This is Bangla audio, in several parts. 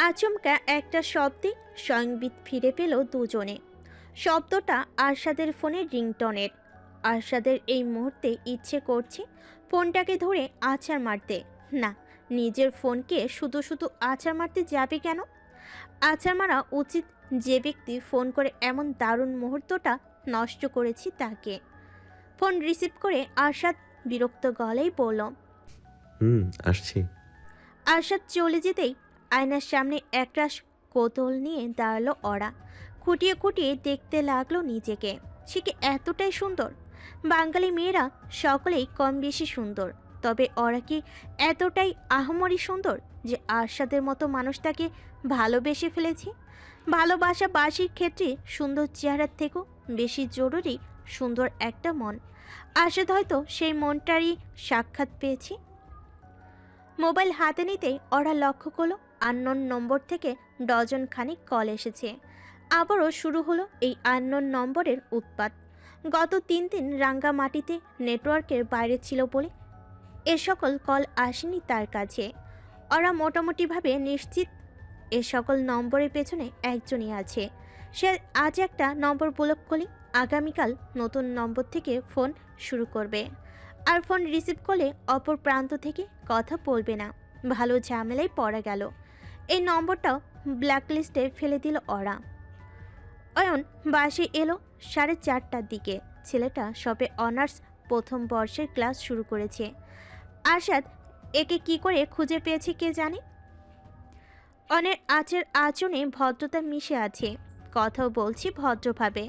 আচমকা একটা শব্দে সংবিত ফিরে পেল দুজনে। শব্দটা আরশাদের ফোনের রিংটনের। আরশাদের এই মুহূর্তে ইচ্ছে করছে ফোনটাকে ধরে আছাড় মারতে। না, নিজের ফোনকে শুধু শুধু আছাড় মারতে যাবে কেন? আছাড় মারা উচিত যে ব্যক্তি ফোন করে এমন দারুণ মুহূর্তটা নষ্ট করেছি তাকে। ফোন রিসিভ করে আরশাদ বিরক্ত গলায় বলল। আসছি। আরশাদ চলে যেতেই আয়নার সামনে একরাশ কৌতূহল নিয়ে দাঁড়ালো ওরা। খুঁটিয়ে খুঁটিয়ে দেখতে লাগলো নিজেকে। সে কি এতটাই সুন্দর? বাঙালি মেয়েরা সকলেই কম বেশি সুন্দর, তবে ওরা কি এতটাই আহামরি সুন্দর যে আরশাদের মতো মানুষটাকে ভালোবেসে ফেলেছে? ভালোবাসা বাসির ক্ষেত্রে সুন্দর চেহারার থেকেও বেশি জরুরি সুন্দর একটা মন। আরশাদ হয়তো সেই মনটারই সাক্ষাৎ পেয়েছে। মোবাইল হাতে নিতেই ওরা লক্ষ্য করলো আননোন নম্বর থেকে ডজন খানিক কল এসেছে। আবারও শুরু হলো এই আননোন নম্বরের উৎপাত। গত 3 দিন রাঙ্গামাটিতে নেটওয়ার্কের বাইরে ছিল বলে এ সকল কল আসেনি তার কাছে। ওরা মোটামুটিভাবে নিশ্চিত এ সকল নম্বরের পেছনে একজনই আছে। সে আজ একটা নম্বর ব্লক করলে আগামীকাল নতুন নম্বর থেকে ফোন শুরু করবে। আর ফোন রিসিভ করলে অপর প্রান্ত থেকে কথা বলবে না। ভালো ঝামেলায় পড়া গেল। এই নম্বরটাও ব্ল্যাকলিস্টে ফেলে দিল ওরা। অয়ন বাসে এলো 4:30টার দিকে। ছেলেটা সবে অনার্স প্রথম বর্ষের ক্লাস শুরু করেছে। আরশাদ একে কি করে খুঁজে পেয়েছে কে জানে। অনের আচরণে ভদ্রতা মিশে আছে। কথাও বলছি ভদ্রভাবে।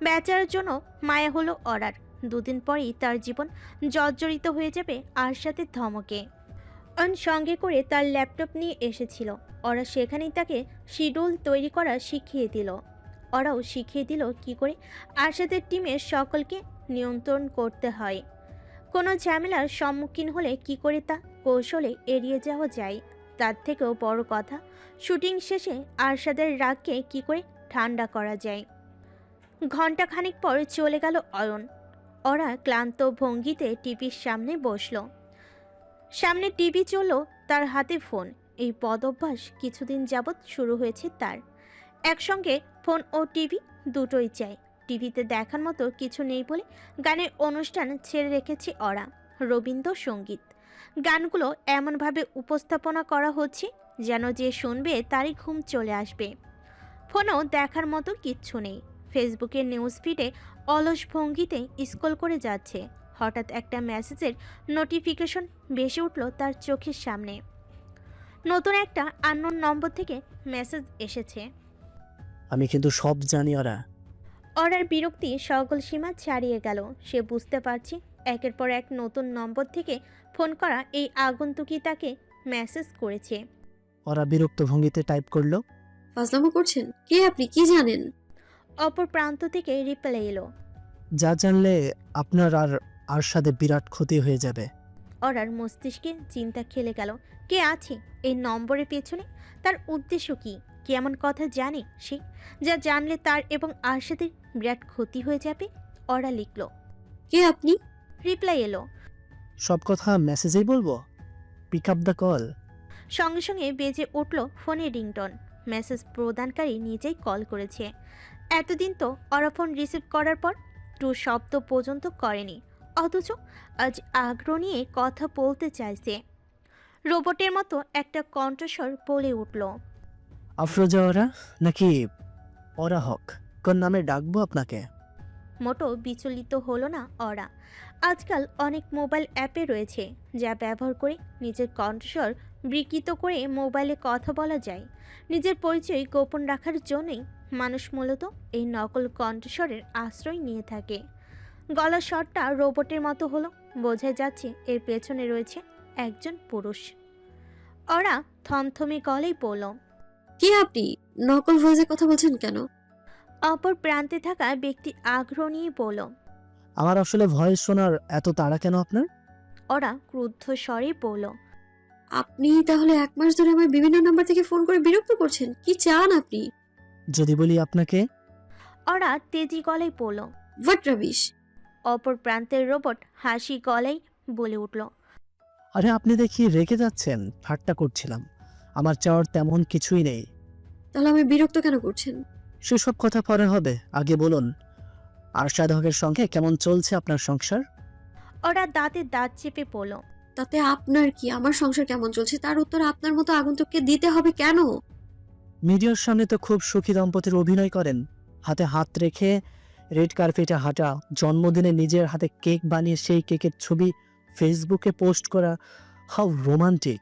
বেচারার জন্য মায়া হলো অরার। 2 দিন পরেই তার জীবন জর্জরিত হয়ে যাবে আরশাদের ধমকে। অন সঙ্গে করে তার ল্যাপটপ নিয়ে এসেছিল। ওরা সেখানেই তাকে শিডিউল তৈরি করা শিখিয়ে দিল। ওরাও শিখিয়ে দিল কি করে আরশাদের টিমের সকলকে নিয়ন্ত্রণ করতে হয়। কোনো ঝামেলার সম্মুখীন হলে কি করে তা কৌশলে এড়িয়ে যাওয়া যায়। তার থেকেও বড় কথা, শুটিং শেষে আরশাদের রাগকে কি করে ঠান্ডা করা যায়। ঘণ্টাখানিক পর চলে গেল অয়ন। ওরা ক্লান্ত ভঙ্গিতে টিভির সামনে বসল। সামনে টিভি চলল, তার হাতে ফোন। এই বদভ্যাস কিছুদিন যাবৎ শুরু হয়েছে তার। একসঙ্গে ফোন ও টিভি দুটোই চাই। টিভিতে দেখার মতো কিছু নেই বলে গানের অনুষ্ঠান ছেড়ে রেখেছে ওরা। রবীন্দ্রসঙ্গীত গানগুলো এমনভাবে উপস্থাপনা করা হচ্ছে যেন যে শুনবে তারই ঘুম চলে আসবে। ফোনও দেখার মতো কিচ্ছু নেই। ফেসবুকের নিউজ ফিডে অলস ভঙ্গিতে স্ক্রল করে যাচ্ছে। হঠাৎ একটা মেসেজের নোটিফিকেশন ভেসে উঠল তার চোখের সামনে। নতুন একটা আননোন নম্বর থেকে মেসেজ এসেছে। আমি কিন্তু সব জানি ওরা। অর্ডার বিরক্তি সকল সীমা ছাড়িয়ে গেল। সে বুঝতে পারছে একের পর এক নতুন নম্বর থেকে ফোন করা এই আগন্তুকই তাকে মেসেজ করেছে। ওরা বিরক্ত ভঙ্গিতে টাইপ করলো, ফাজলামো করছেন? কে আপনি? কি জানেন? অপর প্রান্ত থেকে রিপ্লাই এলো। যা জানলে আপনার আর আরশাদে বিরাট ক্ষতি হয়ে যাবে। অর্ডার মস্তিষ্কে চিন্তা খেলে গেল। কে আছে এই নম্বরের পেছনে? তার উদ্দেশ্য কি? কি এমন কথা জানে সে যা জানলে তার এবং আরশাদের বিরাট ক্ষতি হয়ে যাবে? অর্ডার লিখল। কে আপনি? রিপ্লাই এলো। সব কথা মেসেজেই বলবো, পিক আপ দ্য কল। সঙ্গে সঙ্গে বেজে উঠল ফোনের রিংটন। মেসেজ প্রদানকারী নিজেই কল করেছে। এতদিন তো ওরা ফোন রিসিভ করার পর টু শব্দ পর্যন্ত করেনি, অথচ আজ আগ্রহ নিয়ে কথা বলতে চাইছে। রোবটের মতো একটা কণ্ঠস্বর বলে উঠল। আফরোজা ওরা নাকি ওরা হক, কোন নামে ডাকবো আপনাকে? মোটো বিচলিত হলো না ওরা। আজকাল অনেক মোবাইল অ্যাপে রয়েছে যা ব্যবহার করে নিজের কণ্ঠস্বর বিকৃত করে মোবাইলে কথা বলা যায়। নিজের পরিচয় গোপন রাখার জন্যই মানুষ মূলত এই নকল কণ্ঠস্বরের আশ্রয় নিয়ে থাকে। গলার স্বরটা রোবটের মতো হলো, বোঝা যাচ্ছে এর পেছনে রয়েছে একজন পুরুষ। ওরা থমথমে গলায় বলল। কে আপনি? নকল ভয়েসে কথা বলছেন কেন? অপর প্রান্তে থাকা ব্যক্তি আগ্রহ নিয়ে বলল। আমার আসলে ভয়েস শোনার এত তাড়া কেন আপনার? ওরা ক্রুদ্ধ স্বরে বলল। আপনি তাহলে 1 মাস ধরে আমার বিভিন্ন নাম্বার থেকে ফোন করে বিরক্ত করছেন। কি চান আপনি? যদি বলি আপনাকে? ওরা তেজি গলায় বলল। What rubbish! অপর প্রান্তের রোবট হাসি গলায় বলে উঠল। আরে আপনি দেখি রেগে যাচ্ছেন, ঠাট্টা করছিলাম। আমার চাওয়ার তেমন কিছুই নেই। তাহলে আমি বিরক্ত কেন করছেন? সেসব কথা পরে হবে, আগে বলুন আরশাদ হকের সঙ্গে কেমন চলছে আপনার সংসার? ওরা দাঁতে দাঁত চেপে পড়ল। তাতে আপনার কি? আমার সংসার কেমন চলছে তার উত্তর আপনার মতো আগন্তুককে দিতে হবে কেন? মিডিয়ার সামনে তো খুব সুখী দম্পতির অভিনয় করেন, হাতে হাত রেখে রেড কার্পেটে হাঁটা, জন্মদিনে নিজের হাতে কেক বানিয়ে সেই কেকের ছবি ফেসবুকে পোস্ট করা, হাউ রোমান্টিক।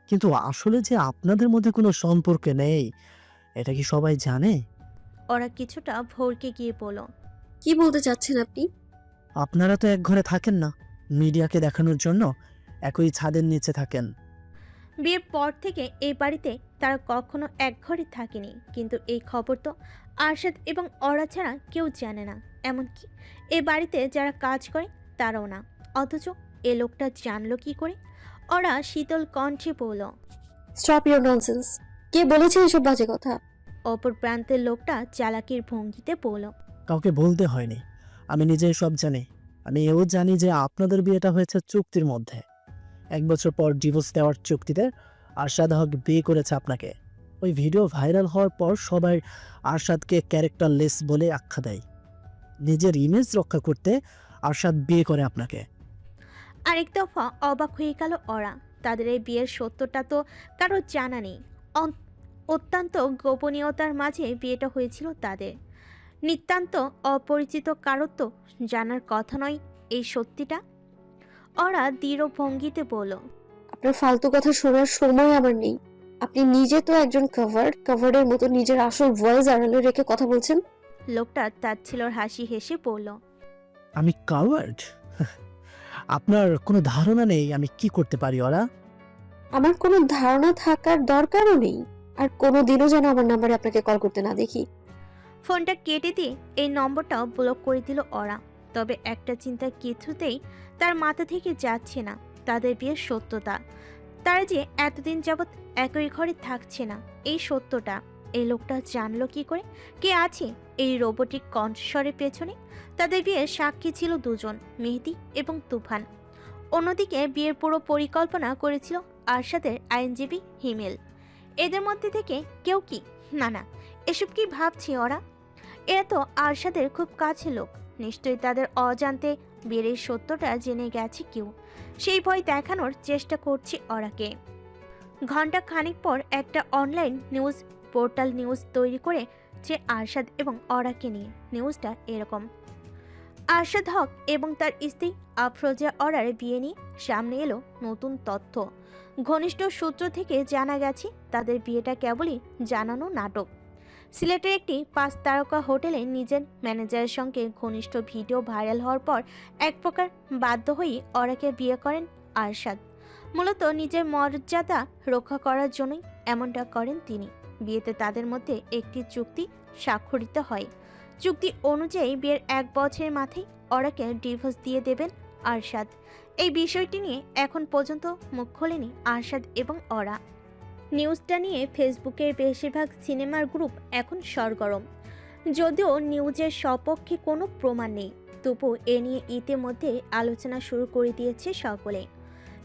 কিন্তু আসলে যে আপনাদের মধ্যে কোনো সম্পর্ক নেই, এটা কি সবাই জানে? ওরা কিছুটা ভরকে গিয়ে বলল। কি বলতে চাচ্ছেন আপনি? আপনারা তো এক ঘরে থাকেন না, মিডিয়াকে দেখানোর জন্য একই ছাদের নিচে থাকেন। বিয়ের পর থেকে এই বাড়িতে তারা কখনো এক ঘরে থাকেনি, কিন্তু এই খবর তো আরশাদ এবং ওরা ছাড়া কেউ জানে না, এমনকি এ বাড়িতে যারা কাজ করে তারাও না। অথচ এ লোকটা জানলো কি করে? ওরা শীতল কণ্ঠে বলল। Stop your nonsense. কে বলেছে এসব বাজে কথা? অপর প্রান্তের লোকটা চালাকির ভঙ্গিতে বলল। কাউকে বলতে হয়নি, আমি নিজেই সব জানি। আমি এও জানি যে আপনাদের বিয়েটা হয়েছে চুক্তির মধ্যে। 1 বছর পর ডিভোর্স দেওয়ার চুক্তিতে আরশাদ হক বিয়ে করেছে আপনাকে। ওই ভিডিও ভাইরাল হওয়ার পর সবাই আরশাদকে ক্যারেক্টারলেস বলে আখ্যা দেয়। নিজের ইমেজ রক্ষা করতে আরশাদ বিয়ে করে আপনাকে। আরেক দফা অবাক হয়ে গেল ওরা। তাদের এই বিয়ের সত্যটা তো কারো জানা নেই। অত্যন্ত গোপনীয়তার মাঝে বিয়েটা হয়েছিল তাদের। নিতান্ত অপরিচিত কারো তো জানার কথা নয় এই সত্যিটা। ওরা দৃঢ় ভঙ্গিতে বলল। আপনার ফালতু কথা শোনার সময় আমার নেই। আপনি নিজে তো একজন কভার্ডের মতো নিজের আসল ভয়েস আড়ালে রেখে কথা বলছেন। লোকটা তাচ্ছিলর হাসি হেসে বলল। আমি কাওয়ার্ড? আপনার কোনো ধারণা নেই আমি কি করতে পারি ওরা। আমার কোনো ধারণা থাকার দরকারও নেই। আর কোনোদিনও যেন আমার নাম্বারে আপনাকে কল করতে না দেখি। ফোনটা কেটে দিয়ে এই নম্বরটাও ব্লক করে দিল ওরা। তবে একটা চিন্তা কিছুতেই তার মাথা থেকে যাচ্ছে না, তাদের বিয়ের সত্যতা। তারা যে এতদিন যাবৎ একই ঘরে থাকছে না, এই সত্যটা এই লোকটা জানলো কি করে? কে আছে এই রোবোটিক কণ্ঠস্বরের পেছনে? তাদের বিয়ের সাক্ষী ছিল দুজন, মেহেদি এবং তুফান। অন্যদিকে বিয়ের পুরো পরিকল্পনা করেছিল আরশাদের আইনজীবী হিমেল। এদের মধ্যে থেকে কেউ কি? না, এসব কি ভাবছে ওরা? এরা তো আরশাদের খুব কাছের লোক, নিশ্চয়ই তাদের অজান্তে বিয়ের এই সত্যটা জেনে গেছে কেউ। সেই ভয় দেখানোর চেষ্টা করছে ওরাকে। ঘন্টা খানিক পর একটা অনলাইন নিউজ পোর্টাল নিউজ তৈরি করে যে আরশাদ এবং ওরাকে নিয়ে। নিউজটা এরকম। আরশাদ হক এবং তার স্ত্রী আফরোজা ওরার বিয়ে নিয়ে সামনে এলো নতুন তথ্য। ঘনিষ্ঠ সূত্র থেকে জানা গেছে তাদের বিয়েটা কেবলই জানানো নাটক। সিলেটের একটি 5 তারকা হোটেলে নিজের ম্যানেজারের সঙ্গে ঘনিষ্ঠ ভিডিও ভাইরাল হওয়ার পর এক প্রকার বাধ্য হয়ে ওরাকে বিয়ে করেন আরশাদ। মূলত নিজের মর্যাদা রক্ষা করার জন্যই এমনটা করেন তিনি। বিয়েতে তাদের মধ্যে একটি চুক্তি স্বাক্ষরিত হয়। চুক্তি অনুযায়ী বিয়ের 1 বছরের মাথায় ওরাকে ডিভোর্স দিয়ে দেবেন আরশাদ। এই বিষয়টি নিয়ে এখন পর্যন্ত মুখ খোলেনি আরশাদ এবং ওরা। নিউজটা নিয়ে ফেসবুকের বেশিরভাগ সিনেমার গ্রুপ এখন সরগরম। যদিও নিউজের সপক্ষে কোনো প্রমাণ নেই, তবু এ নিয়ে ইতিমধ্যে আলোচনা শুরু করে দিয়েছে সকলে।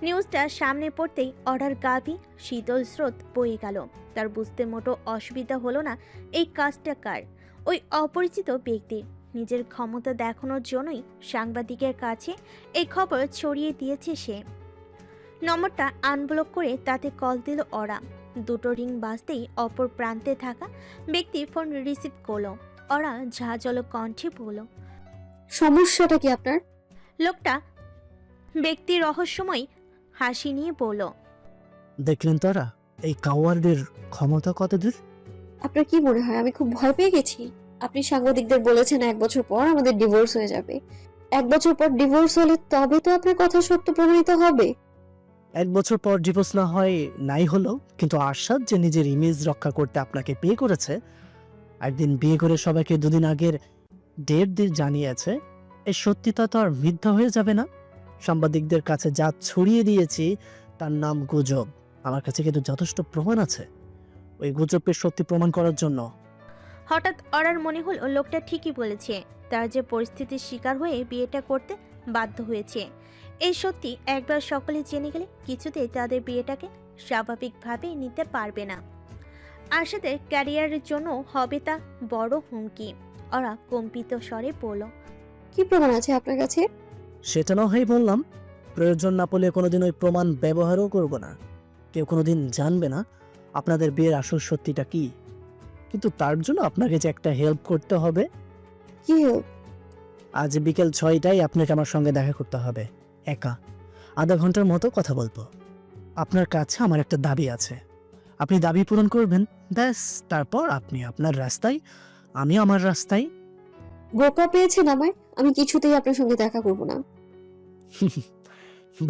নিউজটা সামনে পড়তেই অর্ডার গাভী শীতল স্রোত বয়ে গেল। তার বুঝতে মোটো অসুবিধা হলো না এই কাজটা কার। ওই অপরিচিত ব্যক্তির নিজের ক্ষমতা দেখানোর জন্যই সাংবাদিকের কাছে এই খবর ছড়িয়ে দিয়েছে সে। নম্বরটা আনব্লক করে তাতে কল দিল ওরা। দুটো রিং বাজতেই অপর প্রান্তে থাকা ব্যক্তি ফোন রিসিভ করলো। ওরা ঝাঁঝালো কণ্ঠে বলল। সমস্যাটা কি আপনার? লোকটা ব্যক্তি রহস্যময় হাসি নিয়ে বলল। দেখলেন তারা এই কাওয়ার্ডের ক্ষমতা কতদূর? আপনার কি মনে হয় আমি খুব ভয় পেয়ে গেছি? আপনি সাংবাদিকদের বলেছেন 1 বছর পর আমাদের ডিভোর্স হয়ে যাবে। 1 বছর পর ডিভোর্স হলে তবে তো আপনার কথা সত্য প্রমাণিত হবে। 1 বছর পর ডিভোর্স না হয় নাই হলো, কিন্তু আরশাদ যে নিজের ইমেজ রক্ষা করতে আপনাকে বিয়ে করেছে, একদিন বিয়ে করে সবাইকে 2 দিন আগের ডেট দিয়ে জানিয়েছে, এই সত্যিটা তো আর মিথ্যা হয়ে যাবে না? সাংবাদিকদের কাছে যা ছড়িয়ে দিয়েছি তার নাম গুজব। আমার কাছে কিন্তু যথেষ্ট প্রমাণ আছে ওই গুজবের সত্যি প্রমাণ করার জন্য। হঠাৎ ওরার মনে হল লোকটা ঠিকই বলেছে। তার যে পরিস্থিতির শিকার হয়ে বিয়েটা করতে বাধ্য হয়েছে, এই সত্যি একবার সকলে জেনে গেলে কিছুতেই তাদের বিয়েটাকে স্বাভাবিকভাবে নিতে পারবে না। আরশাদের ক্যারিয়ারের জন্য হবে তা বড় হুমকি। ওরা কম্পিত স্বরে বলল, কি প্রমাণ আছে আপনার কাছে? সেটা না হয় বললাম, প্রয়োজন না পড়লে কোনোদিন ওই প্রমাণ ব্যবহারও করব না। কেউ কোনোদিন জানবে না আপনাদের বিয়ের আসল সত্যিটা কি। কিন্তু তার জন্য আপনাকে যে একটা হেল্প করতে হবে। কি হেল্প? আজ বিকেল 6টায় আপনাকে আমার সঙ্গে দেখা করতে হবে, একা। আধা ঘন্টার মতো কথা বলবো। আপনার কাছে আমার একটা দাবি আছে, আপনি দাবি পূরণ করবেন, ব্যাস। তারপর আপনি আপনার রাস্তায়, আমি আমার রাস্তায়। বোকা পেয়েছেন আমায়? আমি কিছুতেই আপনার সঙ্গে দেখা করব না।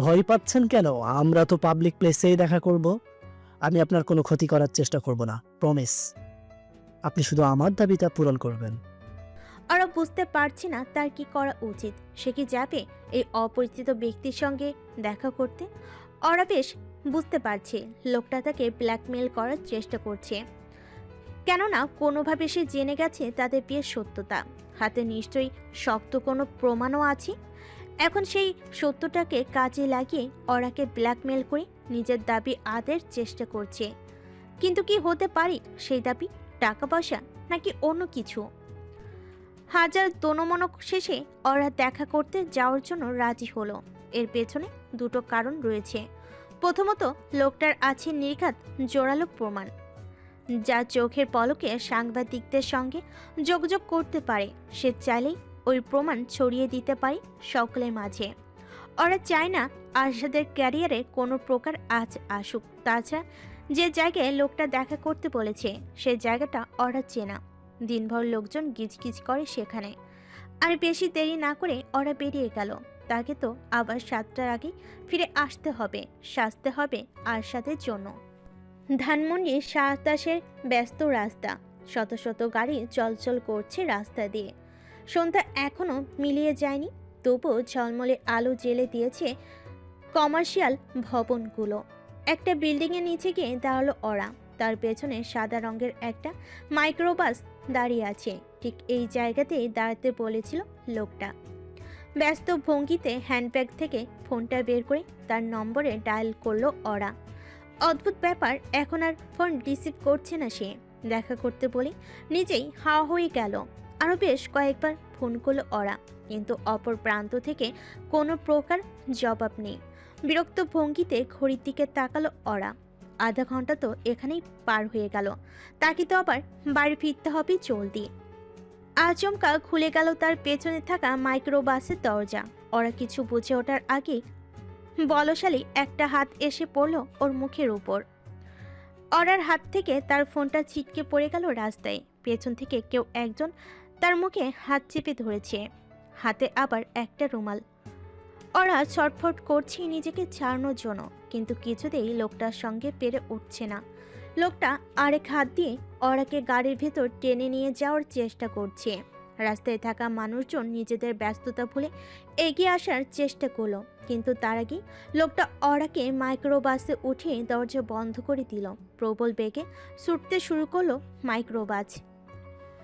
ভয় পাচ্ছেন কেন? আমরা তো পাবলিক প্লেসেই দেখা করব। আমি আপনার কোনো ক্ষতি করার চেষ্টা করব না, প্রমিস। আপনি শুধু আমার দাবিটা পূরণ করবেন। ওরা বুঝতে পারছে না তার কি করা উচিত। সে কি যাবে এই অপরিচিত ব্যক্তির সঙ্গে দেখা করতে? ওরা বেশ বুঝতে পারছে লোকটা তাকে ব্ল্যাকমেল করার চেষ্টা করছে, কেননা কোনোভাবে সে জেনে গেছে তাদের বিয়ের সত্যতা। হাতে নিশ্চয়ই শক্ত কোনো প্রমাণও আছে। এখন সেই সত্যটাকে কাজে লাগিয়ে ওরাকে ব্ল্যাকমেল করে নিজের দাবি আদায়ের চেষ্টা করছে। কিন্তু কি হতে পারে সেই দাবি? টাকা পয়সা নাকি অন্য কিছু? হাজার দোনমনক শেষে ওরা দেখা করতে যাওয়ার জন্য রাজি হলো। এর পেছনে দুটো কারণ রয়েছে। প্রথমত, লোকটার আছে নির্ঘাত জোরালো প্রমাণ, যা চোখের পলকে সাংবাদিকদের সঙ্গে যোগাযোগ করতে পারে। সে চাইলেই ওই প্রমাণ ছড়িয়ে দিতে পারে সকলের মাঝে। ওরা চায় না আরশাদের ক্যারিয়ারে কোনো প্রকার আজ আসুক। তাছাড়া যে জায়গায় লোকটা দেখা করতে বলেছে সে জায়গাটা ওরা চেনা। দিনভর লোকজন গিজগিজ করে সেখানে। আর বেশি দেরি না করে ওরা বেরিয়ে গেল। তাকে তো আবার 7টার আগে ফিরে আসতে হবে, সাজতে হবে আরশাদের জন্য। ধানমন্ডি 27-এর ব্যস্ত রাস্তা, শত শত গাড়ি চলচল করছে রাস্তা দিয়ে। সন্ধ্যা এখনো মিলিয়ে যায়নি, তবুও ঝলমলে আলো জ্বেলে দিয়েছে কমার্শিয়াল ভবনগুলো। একটা বিল্ডিংয়ের নিচে গিয়ে দাঁড়ালো ওরা। তার পেছনে সাদা রঙের একটা মাইক্রোবাস দাঁড়িয়ে আছে। ঠিক এই জায়গাতেই দাঁড়াতে বলেছিল লোকটা। ব্যস্ত ভঙ্গিতে হ্যান্ডব্যাগ থেকে ফোনটা বের করে তার নম্বরে ডায়াল করলো ওরা। অদ্ভুত ব্যাপার, এখন আর ফোন রিসিভ করছে না সে। দেখা করতে বলে নিজেই হাওয়া হয়ে গেল। আরও বেশ কয়েকবার ফোন করলো ওরা, কিন্তু অপর প্রান্ত থেকে কোনো প্রকার জবাব নেই। বিরক্ত ভঙ্গিতে ঘড়ির দিকে তাকালো ওরা। আধা ঘন্টা তো এখানেই পার হয়ে গেল, তাকে তো আবার বাড়ি ফিরতে হবে জলদি। আচমকা খুলে গেল তার পেছনে থাকা মাইক্রোবাসের দরজা। ওরা কিছু বুঝে ওঠার আগেই বলশালী একটা হাত এসে পড়ল ওর মুখের উপর। ওরার হাত থেকে তার ফোনটা ছিটকে পড়ে গেল রাস্তায়। পেছন থেকে কেউ একজন তার মুখে হাত চেপে ধরেছে, হাতে আবার একটা রুমাল। ওরা ছটফট করছে নিজেকে ছাড়ানোর জন্য, কিন্তু কিছুতেই লোকটার সঙ্গে পেরে উঠছে না। লোকটা আরেক হাত দিয়ে ওরাকে গাড়ির ভেতর টেনে নিয়ে যাওয়ার চেষ্টা করছে। রাস্তায় থাকা মানুষজন নিজেদের ব্যস্ততা ভুলে এগিয়ে আসার চেষ্টা করলো, কিন্তু তার আগেই লোকটা ওরাকে মাইক্রোবাসে উঠিয়ে দরজা বন্ধ করে দিল। প্রবল বেগে ছুটতে শুরু করলো মাইক্রোবাস।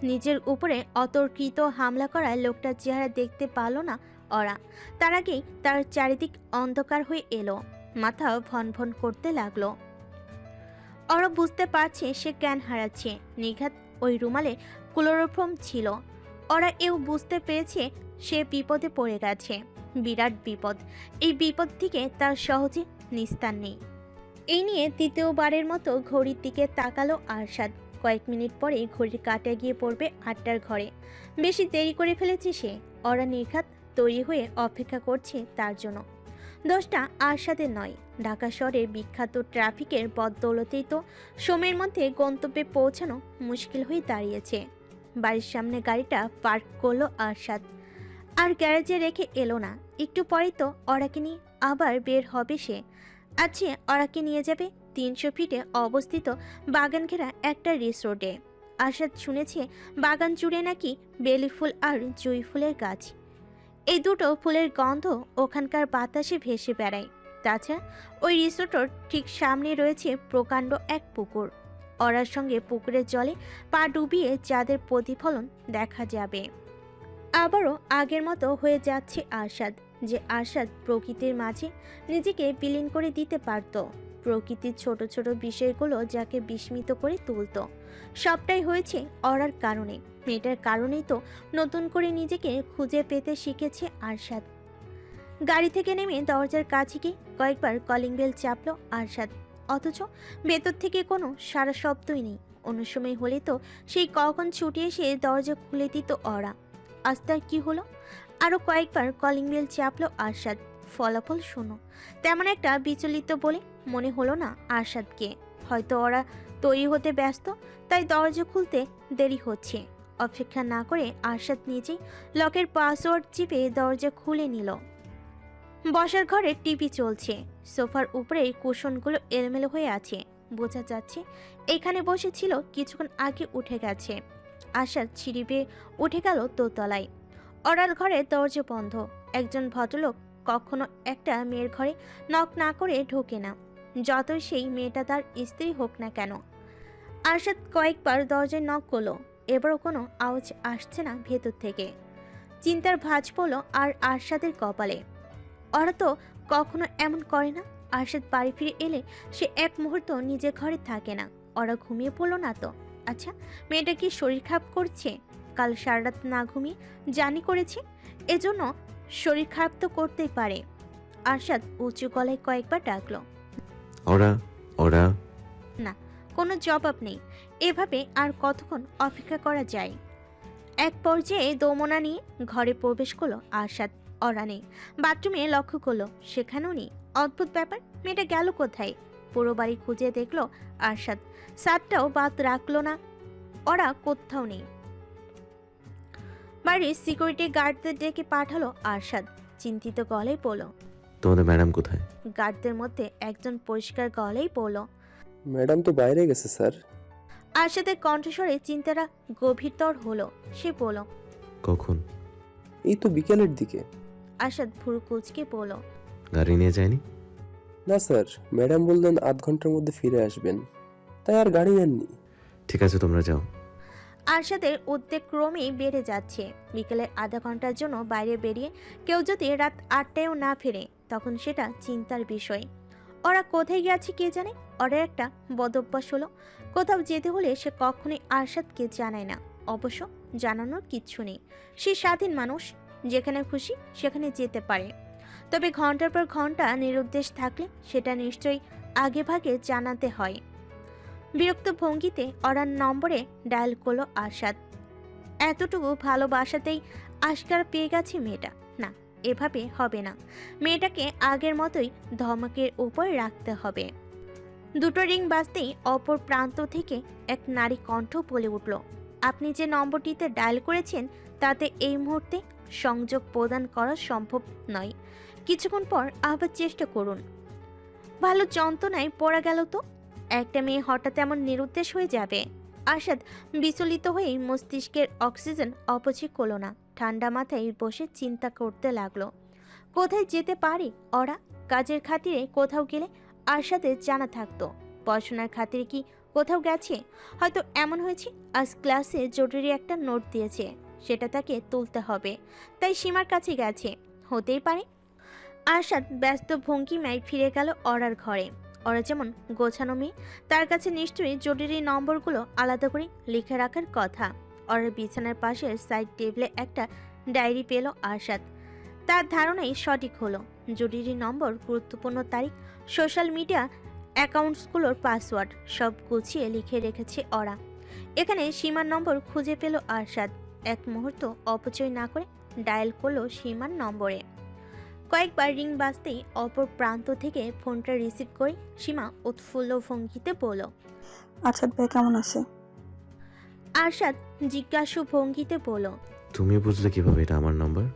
নিজের উপরে অতর্কিত হামলা করায় লোকটার চেহারা দেখতে পারল না ওরা। তার আগেই তার চারিদিক অন্ধকার হয়ে এলো, মাথা ভন ভন করতে লাগলো। ওরা বুঝতে পারছে সে জ্ঞান হারাচ্ছে। নিঘাত ওই রুমালে ক্লোরোফর্ম ছিল। ওরা এও বুঝতে পেরেছে সে বিপদে পড়ে গেছে, বিরাট বিপদ। এই বিপদ থেকে তার সহজে নিস্তার নেই। এই নিয়ে তৃতীয়বারের মতো ঘড়ির দিকে তাকালো আরশাদ। কয়েক মিনিট পরে ঘড়ির কাঁটা গিয়ে পড়বে 8টার ঘরে। বেশি দেরি করে ফেলেছে সে। ওরা নির্ঘাত তৈরি হয়ে অপেক্ষা করছে তার জন্য। দোষটা আরশাদের নয়, ঢাকা শহরের বিখ্যাত ট্রাফিকের বদৌলতেই তো সময়ের মধ্যে গন্তব্যে পৌঁছানো মুশকিল হয়ে দাঁড়িয়েছে। বাড়ির সামনে গাড়িটা পার্ক করলো আরশাদ, আর গ্যারেজে রেখে এলো না। একটু পরেই তো ওরাকে নিয়ে আবার বের হবে সে। আজকে ওরাকে নিয়ে যাবে 300 ফিটে অবস্থিত বাগান ঘেরা একটা রিসোর্টে। আরশাদ শুনেছে বাগান জুড়ে নাকি বেলি ফুল আর জুঁই ফুলের গাছ। এই দুটো ফুলের গন্ধ ওখানকার বাতাসে ভেসে বেড়ায়। তাছাড়া ওই রিসোর্টের ঠিক সামনে রয়েছে প্রকাণ্ড এক পুকুর। ওরার সঙ্গে পুকুরের জলে পা ডুবিয়ে যাদের প্রতিফলন দেখা যাবে। আবারও আগের মতো হয়ে যাচ্ছে আরশাদ, যে আরশাদ প্রকৃতির মাঝে নিজেকে বিলীন করে দিতে পারত। প্রকৃতির ছোট ছোট বিষয়গুলো যাকে বিস্মিত করে তুলতো। সবটাই হয়েছে অরার কারণে। মেয়েটার কারণেই তো নতুন করে নিজেকে খুঁজে পেতে শিখেছে আরশাদ। গাড়ি থেকে নেমে দরজার কাছে গিয়ে কয়েকবার কলিং বেল চাপলো আরশাদ, অথচ ভেতর থেকে কোনো সারা শব্দই নেই। অন্য সময় হলে তো সেই কখন ছুটে এসে দরজা খুলে দিত অরা। আজ তার কি হলো? আরও কয়েকবার কলিং বেল চাপলো আরশাদ। ফলাফল শোনো। তেমন একটা বিচলিত বলে মনে হলো না আরশাদকে। হয়তো ওরা তৈরি হতে ব্যস্ত, তাই দরজা খুলতে দেরি হচ্ছে। অপেক্ষা না করে আরশাদ নিজেই লকের পাসওয়ার্ড চিপে দরজা খুলে নিল। বসার ঘরে টিভি চলছে। সোফার উপরে কুশনগুলো এলোমেলো হয়ে আছে। বোঝা যাচ্ছে এখানে বসেছিল, কিছুক্ষণ আগে উঠে গেছে। আরশাদ সিঁড়ি বেয়ে উঠে গেল দোতলায়। অরার ঘরে দরজা বন্ধ। একজন ভদ্রলোক কখনো একটা মেয়ের ঘরে নক না করে ঢোকে না, যতই সেই মেয়েটা তার স্ত্রী হোক না কেন। আরশাদ কয়েকবার দরজায় নক করলো, এবারও কোনো আওয়াজ আসছে না ভেতর থেকে। চিন্তার ভাঁজ পড়ল আর আরশাদের কপালে। ওরা তো কখনো এমন করে না। আরশাদ বাড়ি ফিরে এলে সে এক মুহূর্ত নিজের ঘরে থাকে না। ওরা ঘুমিয়ে পড়লো না তো? আচ্ছা, মেয়েটা কি শরীর খারাপ করছে? কাল সারা রাত না ঘুমিয়ে জানি করেছে, এজন্য শরীর খারাপ তো করতেই পারে। আরশাদ উঁচু গলায় কয়েকবার ডাকলো। ওরা ওরা না, কোনো জবাব নেই। এভাবে আর কতক্ষণ অপেক্ষা করা যায়? এক পর্যায়ে দোমনা নিয়ে ঘরে প্রবেশ করলো আরশাদ। ওরা নেই। বাথরুমে লক্ষ্য করলো, সেখানেও নেই। অদ্ভুত ব্যাপার, মেয়েটা গেল কোথায়? পুরো বাড়ি খুঁজে দেখলো আরশাদ, সাতটাও বাদ রাখলো না। ওরা কোথাও নেই। বাড়ির সিকিউরিটি গার্ডদের ডেকে পাঠালো আরশাদ। চিন্তিত গলায় বলল। তোমাদের ম্যাডাম কোথায়? গার্ডদের মধ্যে একজন পরিষ্কার গলায় বলল। ম্যাডাম তো বাইরে গেছে স্যার। আরশাদের কণ্ঠস্বরে চিন্তাটা গভীরতর হলো। সে বলল। কখন? এই তো বিকেলের দিকে। আরশাদ ভুরু কুঁচকে বলল। গাড়ি নিয়ে যায়নি? না স্যার, ম্যাডাম বললেন আধ ঘন্টার মধ্যে ফিরে আসবেন, তাই আর গাড়ি নেননি। ঠিক আছে, তোমরা যাও। আরশাদের উদ্বেগ ক্রমেই বেড়ে যাচ্ছে। বিকেলে আধা ঘন্টার জন্য বাইরে বেরিয়ে কেউ যদি রাত 8টায়ও না ফেরে, তখন সেটা চিন্তার বিষয়। ওরা কোথায় গেছে কে জানে। ওরা একটা বদভ্যাস হলো, কোথাও যেতে হলে সে কখনোই আরশাদকে জানায় না। অবশ্য জানানোর কিচ্ছু নেই। সে স্বাধীন মানুষ, যেখানে খুশি সেখানে যেতে পারে। তবে ঘন্টার পর ঘন্টা নিরুদ্দেশ থাকলে সেটা নিশ্চয়ই আগে ভাগে জানাতে হয়। বিরক্ত ভঙ্গিতে অরার নম্বরে ডায়াল করলো আরশাদ। এতটুকু ভালোবাসাতেই আশকার পেয়ে গেছে মেয়েটা। না, এভাবে হবে না। মেয়েটাকে আগের মতোই ধমকের উপর রাখতে হবে। দুটো রিং বাজতেই অপর প্রান্ত থেকে এক নারী কণ্ঠ বলে উঠল। আপনি যে নম্বরটিতে ডায়াল করেছেন তাতে এই মুহূর্তে সংযোগ প্রদান করা সম্ভব নয়। কিছুক্ষণ পর আবার চেষ্টা করুন। ভালো যন্ত্রণায় পড়া গেল তো। একটা মেয়ে হঠাৎ এমন নিরুদ্দেশ হয়ে যাবে? আরশাদ বিচলিত হয়ে মস্তিষ্কের অক্সিজেন অপচয় করল না। ঠান্ডা মাথায় বসে চিন্তা করতে লাগলো। কোথায় যেতে পারে ওরা? কাজের খাতিরে কোথাও গেলে আরশাদের জানা থাকতো। পড়াশোনার খাতিরে কি কোথাও গেছে? হয়তো এমন হয়েছে আজ ক্লাসে জরুরি একটা নোট দিয়েছে, সেটা তাকে তুলতে হবে, তাই সীমার কাছে গেছে। হতেই পারে। আরশাদ ব্যস্ত ভঙ্গিমায় ফিরে গেল অরার ঘরে। ওরা যেমন গোছানো মেয়ে, তার কাছে নিশ্চয়ই জরুরি নম্বরগুলো আলাদা করে লিখে রাখার কথা। ওরার বিছানার পাশে সাইড টেবিলে একটা ডায়েরি পেল আরশাদ। তার ধারণাই সঠিক হলো। জরুরি নম্বর, গুরুত্বপূর্ণ তারিখ, সোশ্যাল মিডিয়া অ্যাকাউন্টসগুলোর পাসওয়ার্ড সব গুছিয়ে লিখে রেখেছে ওরা। এখানে সীমার নম্বর খুঁজে পেল আরশাদ। এক মুহূর্ত অপচয় না করে ডায়াল করলো সীমার নম্বরে। কয়েকবার রিং বাজতেই অপর প্রান্ত থেকে ফোনটা রিসিভ করে সীমা উৎফুল্ল ভঙ্গিতে বলল। আরশাদ ভাই কেমন আছে? আরশাদ জিজ্ঞাসু ভঙ্গিতে বলল। তুমি বুঝলে কিভাবে এটা আমার নাম্বার?